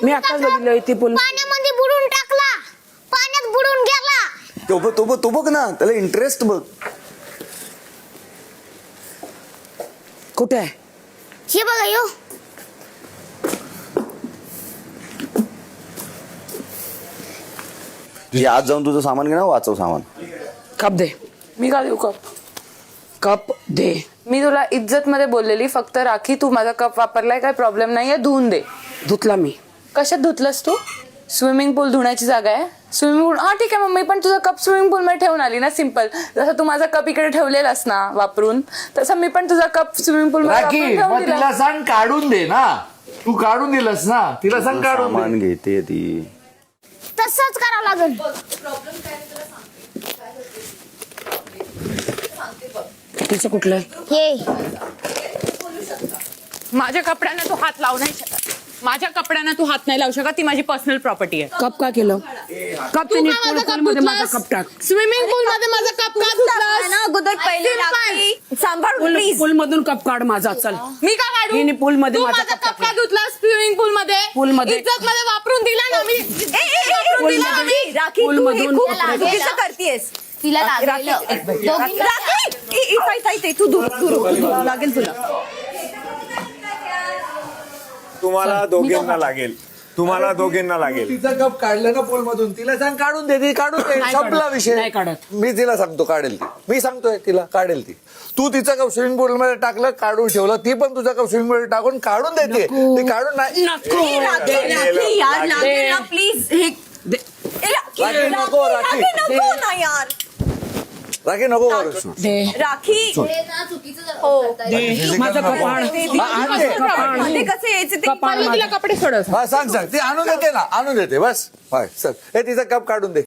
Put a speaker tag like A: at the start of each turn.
A: मी आताच बघितलं ती पूल
B: पाण्यामध्ये बुडून टाकला, पाण्यात बुडून गेला.
C: तो बघ ना, त्याला इंटरेस्ट बघ.
A: कुठे आहे?
B: हे बघा यो.
C: तुझी आज जाऊन तुझं सामान घे ना, वाचव सामान.
A: कप दे.
D: मी का देऊ कप?
A: कप दे.
D: मी तुला इज्जत मध्ये बोललेली, फक्त राखी तू माझा कप वापरलाय काय प्रॉब्लेम नाहीये, धुवून दे.
A: धुतला मी.
D: कशात धुतलंस तू? स्विमिंग पूल धुण्याची जागा आहे. स्विमिंग पूल, हा ठीक आहे, मग मी पण तुझा कप स्विमिंग पूल मध्ये ठेवून आली ना, सिम्पल. जसं तू माझा कप इकडे ठेवलेलास ना वापरून, तसं मी पण तुझा कप स्विमिंग पूल मध्ये
E: राखी
D: वापरून ठेवून
E: मग
D: दिला.
E: तिला सांग काढून दे ना. तू काढून दिलंस ना, तिला सांग काढून दे.
C: सामान घेते ती.
B: तसंच करावं लागेल.
A: तिचं कुठलं आहे?
B: हे
D: माझ्या कपड्यांना तू हात लावू नाही शकत. माझ्या कपड्यांना तू हात नाही लावू शकत, ती माझी पर्सनल प्रॉपर्टी आहे.
A: कप का केलं? कप
D: तू
A: तिने
D: का माझा
A: पूल
D: कप
A: मध्ये माझा
D: धुतलास?
A: कप टाक.
D: स्विमिंग पूल मध्ये माझा कप का धुतलास?
F: ना अगोदर पहिले राखी सांभाळून प्लीज.
A: पूल मधून कप काढ माझा. चल.
D: मी का काढू?
A: हिने पूल मध्ये
D: तू
A: माझा
D: माझा
A: कप
D: कप का धुतलास स्विमिंग पूल मध्ये?
A: पूल मध्ये.
D: इज्जत मध्ये वापरून दिला ना मी. वापरून दिला ना मी.
F: राखी
A: पूल
F: तू हे
A: मधून
F: खूप
A: कपडे
F: चुकीचं करतेस.
B: तिला
F: राखी ताई तू दूर लागेल तुला.
G: तुम्हाला दोघींना लागेल, तुम्हाला दोघींना लागेल.
E: तिचं कप काढलं ना पूल मधून, तिला सांग काढून दे. ती काढून दे,
A: नाही
E: संपला
A: काढत.
E: विषय.
A: नाही काढत.
E: मी तिला सांगतो काढेल ती. मी सांगतोय तिला काढेल ती. तू तिचं कप स्विमिंग पूल मध्ये टाकलं, काढून ठेवलं. ती पण तुझं कप स्विमिंग मध्ये टाकून काढून देते. ती काढून नाही.
A: नको.
F: राखी यार लागेल ना प्लीज. हे
A: दे.
E: राखी नको, राखी.
F: नको ना यार.
E: राखी नको करू.
A: दे.
F: राखी हो
A: दे. माझा कप आण.
E: आण दे.
A: कप आण.
F: मध्ये कसं यायचं ते
A: कप आण
D: मला तिला
A: माझा.
D: कपडे सोडव.
E: हा सांग ती आणून देते ना, आणून देते बस. होय चल, हे तिचा कप काढून दे.